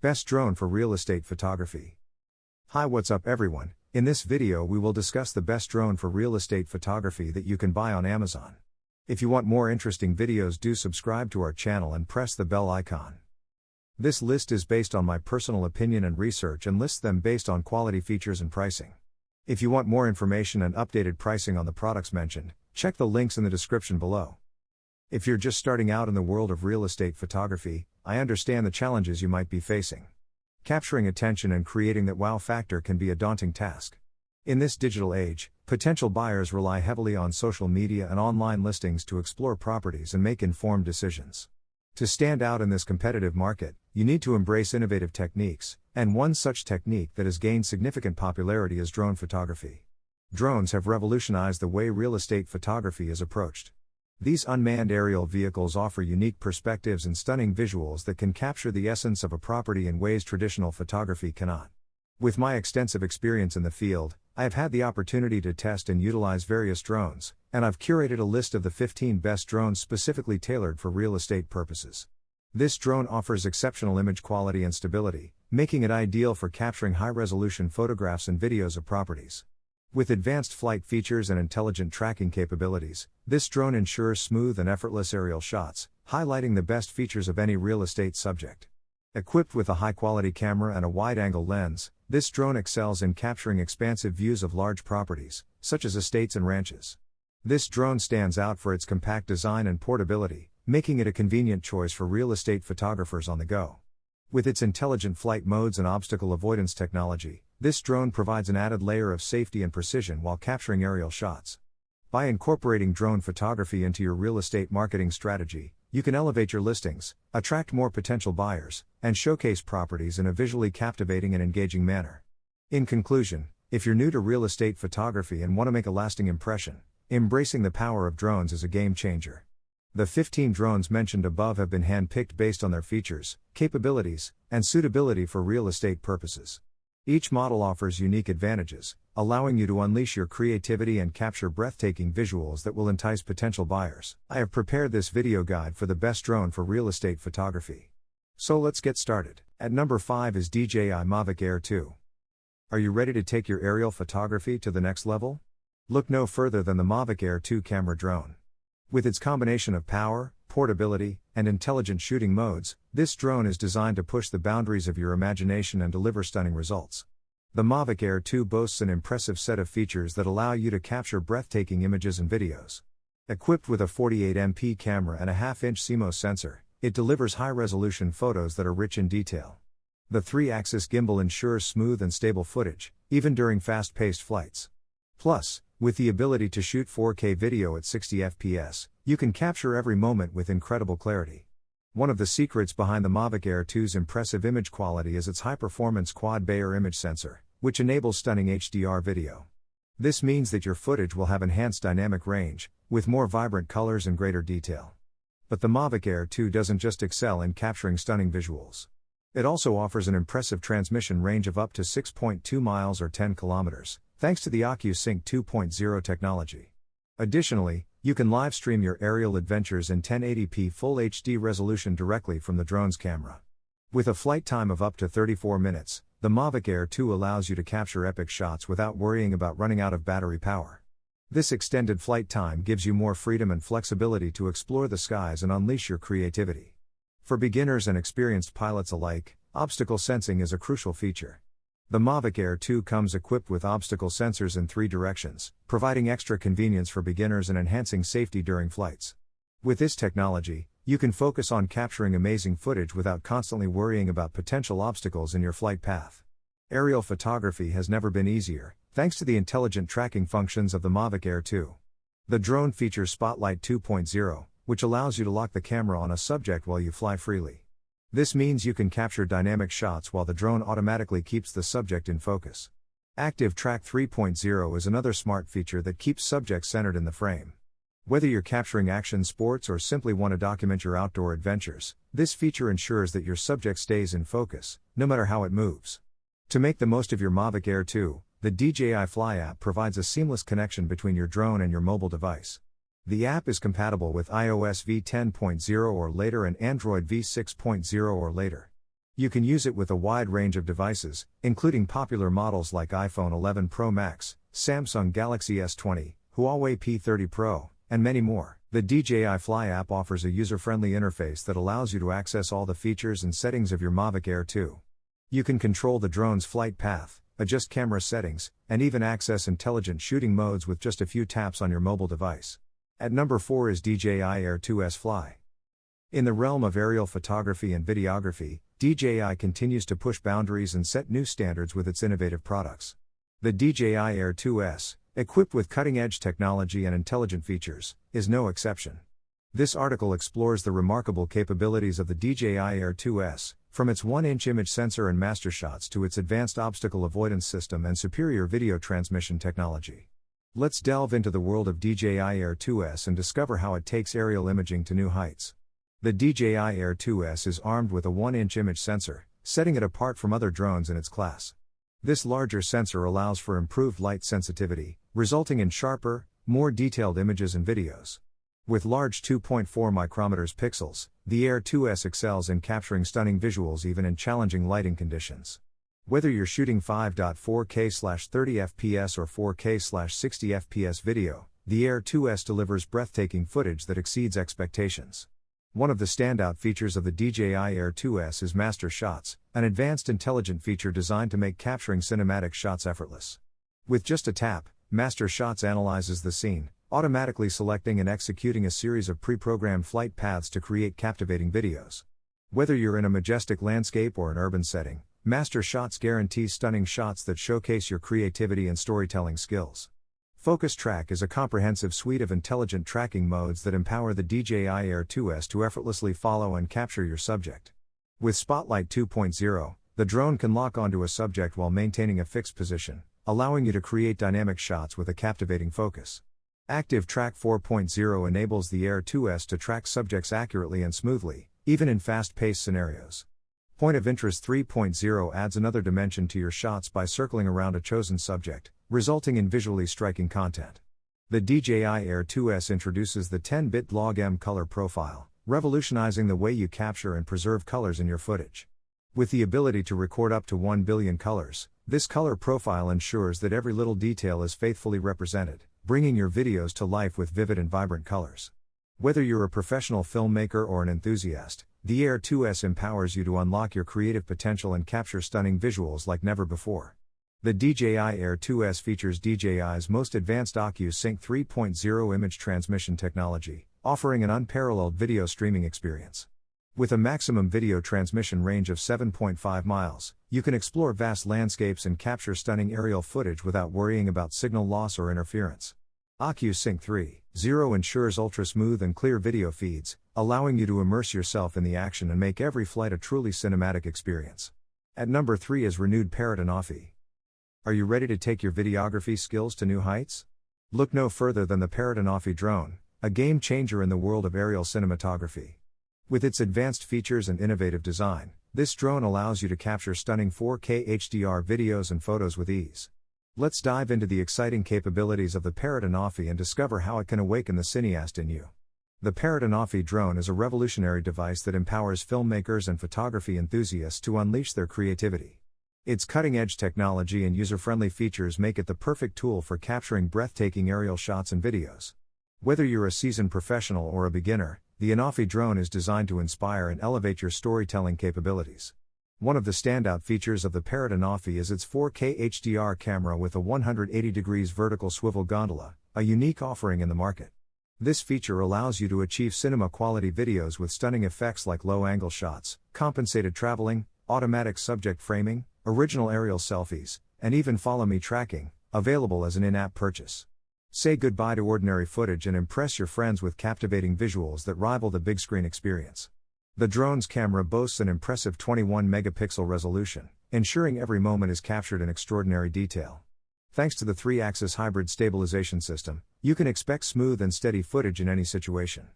Best drone for real estate photography. Hi, what's up everyone? In this video we will discuss the best drone for real estate photography that you can buy on Amazon. If you want more interesting videos, do subscribe to our channel and press the bell icon. This list is based on my personal opinion and research and lists them based on quality, features and pricing. If you want more information and updated pricing on the products mentioned, check the links in the description below. If you're just starting out in the world of real estate photography, I understand the challenges you might be facing. Capturing attention and creating that wow factor can be a daunting task. In this digital age, potential buyers rely heavily on social media and online listings to explore properties and make informed decisions. To stand out in this competitive market, you need to embrace innovative techniques, and one such technique that has gained significant popularity is drone photography. Drones have revolutionized the way real estate photography is approached. These unmanned aerial vehicles offer unique perspectives and stunning visuals that can capture the essence of a property in ways traditional photography cannot. With my extensive experience in the field, I have had the opportunity to test and utilize various drones, and I've curated a list of the 15 best drones specifically tailored for real estate purposes. This drone offers exceptional image quality and stability, making it ideal for capturing high-resolution photographs and videos of properties. With advanced flight features and intelligent tracking capabilities, this drone ensures smooth and effortless aerial shots, highlighting the best features of any real estate subject. Equipped with a high-quality camera and a wide-angle lens, this drone excels in capturing expansive views of large properties, such as estates and ranches. This drone stands out for its compact design and portability, making it a convenient choice for real estate photographers on the go. With its intelligent flight modes and obstacle avoidance technology, this drone provides an added layer of safety and precision while capturing aerial shots. By incorporating drone photography into your real estate marketing strategy, you can elevate your listings, attract more potential buyers, and showcase properties in a visually captivating and engaging manner. In conclusion, if you're new to real estate photography and want to make a lasting impression, embracing the power of drones is a game changer. The 15 drones mentioned above have been hand-picked based on their features, capabilities, and suitability for real estate purposes. Each model offers unique advantages, allowing you to unleash your creativity and capture breathtaking visuals that will entice potential buyers. I have prepared this video guide for the best drone for real estate photography. So let's get started. At number 5 is DJI Mavic Air 2. Are you ready to take your aerial photography to the next level? Look no further than the Mavic Air 2 camera drone. With its combination of power, portability, and intelligent shooting modes, this drone is designed to push the boundaries of your imagination and deliver stunning results. The Mavic Air 2 boasts an impressive set of features that allow you to capture breathtaking images and videos. Equipped with a 48MP camera and a half-inch CMOS sensor, it delivers high-resolution photos that are rich in detail. The 3-axis gimbal ensures smooth and stable footage, even during fast-paced flights. Plus, with the ability to shoot 4K video at 60 FPS, you can capture every moment with incredible clarity. One of the secrets behind the Mavic Air 2's impressive image quality is its high-performance quad-Bayer image sensor, which enables stunning HDR video. This means that your footage will have enhanced dynamic range, with more vibrant colors and greater detail. But the Mavic Air 2 doesn't just excel in capturing stunning visuals. It also offers an impressive transmission range of up to 6.2 miles or 10 kilometers, thanks to the OcuSync 2.0 technology. Additionally, you can live stream your aerial adventures in 1080p Full HD resolution directly from the drone's camera. With a flight time of up to 34 minutes, the Mavic Air 2 allows you to capture epic shots without worrying about running out of battery power. This extended flight time gives you more freedom and flexibility to explore the skies and unleash your creativity. For beginners and experienced pilots alike, obstacle sensing is a crucial feature. The Mavic Air 2 comes equipped with obstacle sensors in 3 directions, providing extra convenience for beginners and enhancing safety during flights. With this technology, you can focus on capturing amazing footage without constantly worrying about potential obstacles in your flight path. Aerial photography has never been easier, thanks to the intelligent tracking functions of the Mavic Air 2. The drone features Spotlight 2.0, which allows you to lock the camera on a subject while you fly freely. This means you can capture dynamic shots while the drone automatically keeps the subject in focus. Active Track 3.0 is another smart feature that keeps subjects centered in the frame. Whether you're capturing action sports or simply want to document your outdoor adventures, this feature ensures that your subject stays in focus, no matter how it moves. To make the most of your Mavic Air 2, the DJI Fly app provides a seamless connection between your drone and your mobile device. The app is compatible with iOS v10.0 or later and Android v6.0 or later. You can use it with a wide range of devices, including popular models like iPhone 11 Pro Max, Samsung Galaxy S20, Huawei P30 Pro, and many more. The DJI Fly app offers a user-friendly interface that allows you to access all the features and settings of your Mavic Air 2. You can control the drone's flight path, adjust camera settings, and even access intelligent shooting modes with just a few taps on your mobile device. At number 4 is DJI Air 2S Fly. In the realm of aerial photography and videography, DJI continues to push boundaries and set new standards with its innovative products. The DJI Air 2S, equipped with cutting-edge technology and intelligent features, is no exception. This article explores the remarkable capabilities of the DJI Air 2S, from its 1-inch image sensor and master shots to its advanced obstacle avoidance system and superior video transmission technology. Let's delve into the world of DJI Air 2S and discover how it takes aerial imaging to new heights. The DJI Air 2S is armed with a 1-inch image sensor, setting it apart from other drones in its class. This larger sensor allows for improved light sensitivity, resulting in sharper, more detailed images and videos. With large 2.4 micrometers pixels, the Air 2S excels in capturing stunning visuals even in challenging lighting conditions. Whether you're shooting 5.4K/30 fps or 4K/60 fps video, the Air 2S delivers breathtaking footage that exceeds expectations. One of the standout features of the DJI Air 2S is Master Shots, an advanced intelligent feature designed to make capturing cinematic shots effortless. With just a tap, Master Shots analyzes the scene, automatically selecting and executing a series of pre-programmed flight paths to create captivating videos. Whether you're in a majestic landscape or an urban setting, Master Shots guarantees stunning shots that showcase your creativity and storytelling skills. Focus Track is a comprehensive suite of intelligent tracking modes that empower the DJI Air 2S to effortlessly follow and capture your subject. With Spotlight 2.0, the drone can lock onto a subject while maintaining a fixed position, allowing you to create dynamic shots with a captivating focus. Active Track 4.0 enables the Air 2S to track subjects accurately and smoothly, even in fast-paced scenarios. Point of Interest 3.0 adds another dimension to your shots by circling around a chosen subject, resulting in visually striking content. The DJI Air 2S introduces the 10-bit log-M color profile, revolutionizing the way you capture and preserve colors in your footage. With the ability to record up to 1 billion colors, this color profile ensures that every little detail is faithfully represented, bringing your videos to life with vivid and vibrant colors. Whether you're a professional filmmaker or an enthusiast, the Air 2S empowers you to unlock your creative potential and capture stunning visuals like never before. The DJI Air 2S features DJI's most advanced OcuSync 3.0 image transmission technology, offering an unparalleled video streaming experience. With a maximum video transmission range of 7.5 miles, you can explore vast landscapes and capture stunning aerial footage without worrying about signal loss or interference. OcuSync 3.0 ensures ultra-smooth and clear video feeds, allowing you to immerse yourself in the action and make every flight a truly cinematic experience. At number 3 is renewed Parrot Anafi. Are you ready to take your videography skills to new heights? Look no further than the Parrot Anafi drone, a game changer in the world of aerial cinematography. With its advanced features and innovative design, this drone allows you to capture stunning 4K HDR videos and photos with ease. Let's dive into the exciting capabilities of the Parrot Anafi and discover how it can awaken the cineast in you. The Parrot Anafi drone is a revolutionary device that empowers filmmakers and photography enthusiasts to unleash their creativity. Its cutting-edge technology and user-friendly features make it the perfect tool for capturing breathtaking aerial shots and videos. Whether you're a seasoned professional or a beginner, the Anafi drone is designed to inspire and elevate your storytelling capabilities. One of the standout features of the Parrot Anafi is its 4K HDR camera with a 180 degrees vertical swivel gondola, a unique offering in the market. This feature allows you to achieve cinema-quality videos with stunning effects like low-angle shots, compensated traveling, automatic subject framing, original aerial selfies, and even follow-me tracking, available as an in-app purchase. Say goodbye to ordinary footage and impress your friends with captivating visuals that rival the big screen experience. The drone's camera boasts an impressive 21-megapixel resolution, ensuring every moment is captured in extraordinary detail. Thanks to the 3-axis hybrid stabilization system, you can expect smooth and steady footage in any situation.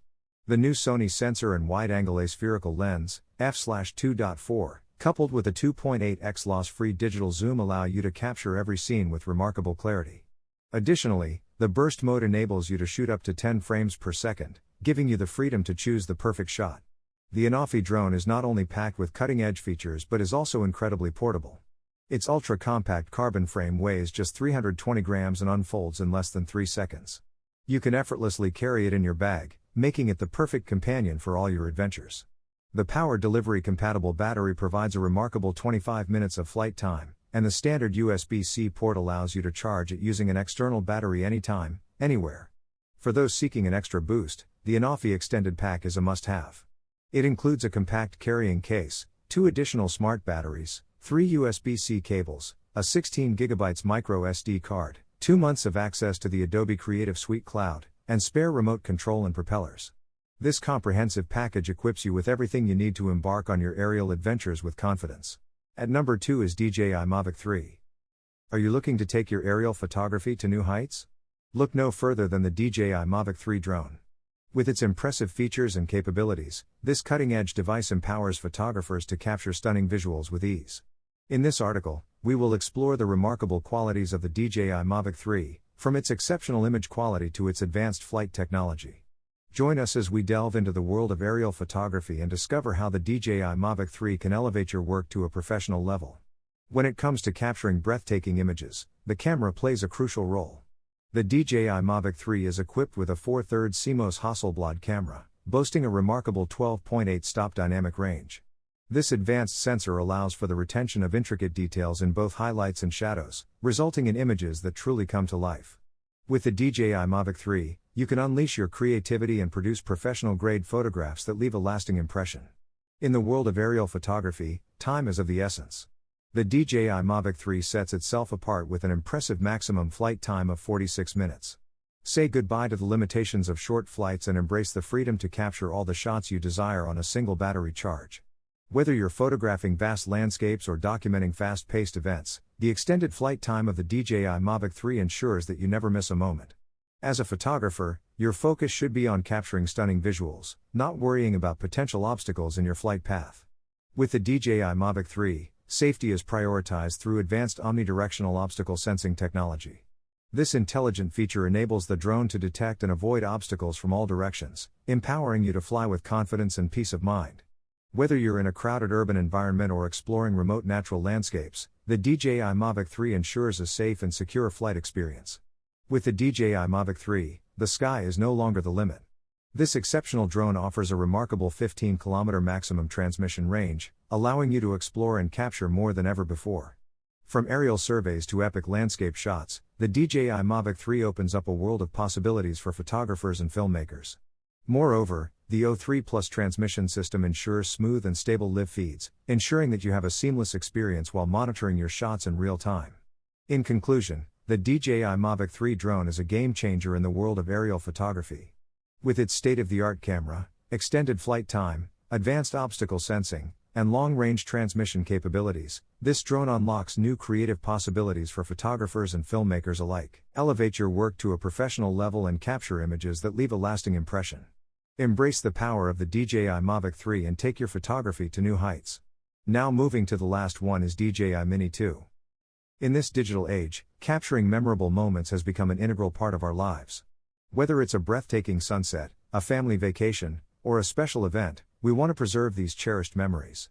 The new Sony sensor and wide-angle aspherical lens, f/2.4, coupled with a 2.8x loss-free digital zoom allow you to capture every scene with remarkable clarity. Additionally, the burst mode enables you to shoot up to 10 frames per second, giving you the freedom to choose the perfect shot. The Anafi drone is not only packed with cutting-edge features but is also incredibly portable. Its ultra-compact carbon frame weighs just 320 grams and unfolds in less than 3 seconds. You can effortlessly carry it in your bag, making it the perfect companion for all your adventures. The power delivery-compatible battery provides a remarkable 25 minutes of flight time, and the standard USB-C port allows you to charge it using an external battery anytime, anywhere. For those seeking an extra boost, the Anafi Extended Pack is a must-have. It includes a compact carrying case, 2 additional smart batteries, 3 USB-C cables, a 16GB micro SD card, 2 months of access to the Adobe Creative Suite cloud, and spare remote control and propellers. This comprehensive package equips you with everything you need to embark on your aerial adventures with confidence. At number 2 is DJI Mavic 3. Are you looking to take your aerial photography to new heights? Look no further than the DJI Mavic 3 drone. With its impressive features and capabilities, this cutting-edge device empowers photographers to capture stunning visuals with ease. In this article, we will explore the remarkable qualities of the DJI Mavic 3, from its exceptional image quality to its advanced flight technology. Join us as we delve into the world of aerial photography and discover how the DJI Mavic 3 can elevate your work to a professional level. When it comes to capturing breathtaking images, the camera plays a crucial role. The DJI Mavic 3 is equipped with a 4/3 CMOS Hasselblad camera, boasting a remarkable 12.8 stop dynamic range. This advanced sensor allows for the retention of intricate details in both highlights and shadows, resulting in images that truly come to life. With the DJI Mavic 3, you can unleash your creativity and produce professional-grade photographs that leave a lasting impression. In the world of aerial photography, time is of the essence. The DJI Mavic 3 sets itself apart with an impressive maximum flight time of 46 minutes. Say goodbye to the limitations of short flights and embrace the freedom to capture all the shots you desire on a single battery charge. Whether you're photographing vast landscapes or documenting fast-paced events, the extended flight time of the DJI Mavic 3 ensures that you never miss a moment. As a photographer, your focus should be on capturing stunning visuals, not worrying about potential obstacles in your flight path. With the DJI Mavic 3, safety is prioritized through advanced omnidirectional obstacle sensing technology. This intelligent feature enables the drone to detect and avoid obstacles from all directions, empowering you to fly with confidence and peace of mind. Whether you're in a crowded urban environment or exploring remote natural landscapes, the DJI Mavic 3 ensures a safe and secure flight experience. With the DJI Mavic 3, the sky is no longer the limit. This exceptional drone offers a remarkable 15-kilometer maximum transmission range, allowing you to explore and capture more than ever before. From aerial surveys to epic landscape shots, the DJI Mavic 3 opens up a world of possibilities for photographers and filmmakers. Moreover, the O3 Plus transmission system ensures smooth and stable live feeds, ensuring that you have a seamless experience while monitoring your shots in real time. In conclusion, the DJI Mavic 3 drone is a game-changer in the world of aerial photography. With its state-of-the-art camera, extended flight time, advanced obstacle sensing, and long-range transmission capabilities, this drone unlocks new creative possibilities for photographers and filmmakers alike. Elevate your work to a professional level and capture images that leave a lasting impression. Embrace the power of the DJI Mavic 3 and take your photography to new heights. Now moving to the last one is DJI Mini 2. In this digital age, capturing memorable moments has become an integral part of our lives. Whether it's a breathtaking sunset, a family vacation, or a special event, we want to preserve these cherished memories.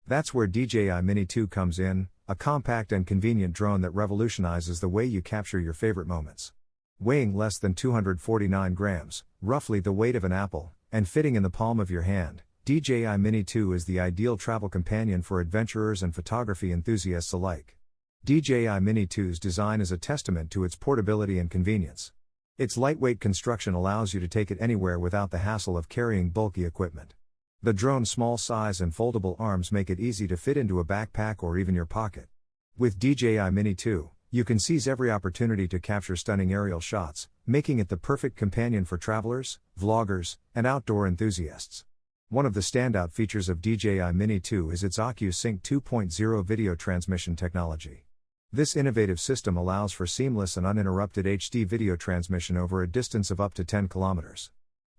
That's where DJI Mini 2 comes in, a compact and convenient drone that revolutionizes the way you capture your favorite moments. Weighing less than 249 grams, roughly the weight of an apple, and fitting in the palm of your hand, DJI Mini 2 is the ideal travel companion for adventurers and photography enthusiasts alike. DJI Mini 2's design is a testament to its portability and convenience. Its lightweight construction allows you to take it anywhere without the hassle of carrying bulky equipment. The drone's small size and foldable arms make it easy to fit into a backpack or even your pocket. With DJI Mini 2, you can seize every opportunity to capture stunning aerial shots, making it the perfect companion for travelers, vloggers, and outdoor enthusiasts. One of the standout features of DJI Mini 2 is its OcuSync 2.0 video transmission technology. This innovative system allows for seamless and uninterrupted HD video transmission over a distance of up to 10 kilometers.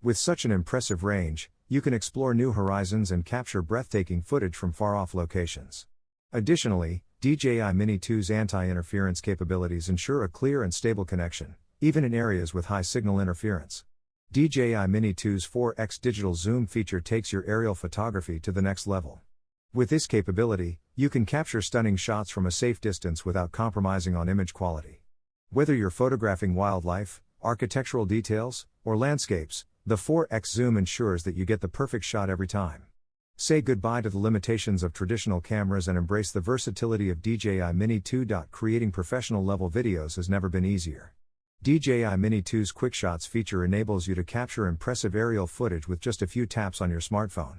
With such an impressive range, you can explore new horizons and capture breathtaking footage from far-off locations. Additionally, DJI Mini 2's anti-interference capabilities ensure a clear and stable connection, even in areas with high signal interference. DJI Mini 2's 4x digital zoom feature takes your aerial photography to the next level. With this capability, you can capture stunning shots from a safe distance without compromising on image quality. Whether you're photographing wildlife, architectural details, or landscapes, the 4x zoom ensures that you get the perfect shot every time. Say goodbye to the limitations of traditional cameras and embrace the versatility of DJI Mini 2. Creating professional level videos has never been easier. DJI Mini 2's Quick Shots feature enables you to capture impressive aerial footage with just a few taps on your smartphone.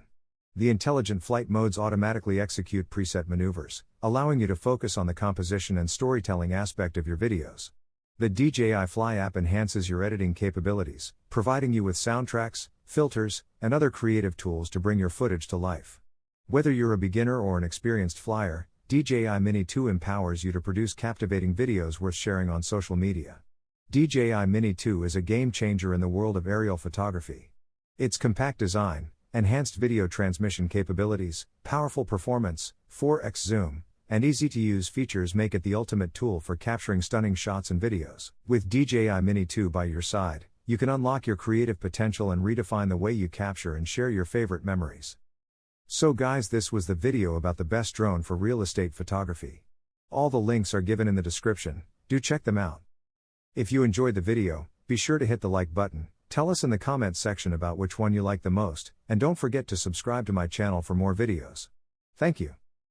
The intelligent flight modes automatically execute preset maneuvers, allowing you to focus on the composition and storytelling aspect of your videos. The DJI Fly app enhances your editing capabilities, providing you with soundtracks, filters, and other creative tools to bring your footage to life. Whether you're a beginner or an experienced flyer, DJI Mini 2 empowers you to produce captivating videos worth sharing on social media. DJI Mini 2 is a game changer in the world of aerial photography. Its compact design, enhanced video transmission capabilities, powerful performance, 4x zoom, and easy-to-use features make it the ultimate tool for capturing stunning shots and videos. With DJI Mini 2 by your side, you can unlock your creative potential and redefine the way you capture and share your favorite memories. So guys, this was the video about the best drone for real estate photography. All the links are given in the description, do check them out. If you enjoyed the video, be sure to hit the like button, tell us in the comments section about which one you like the most, and don't forget to subscribe to my channel for more videos. Thank you.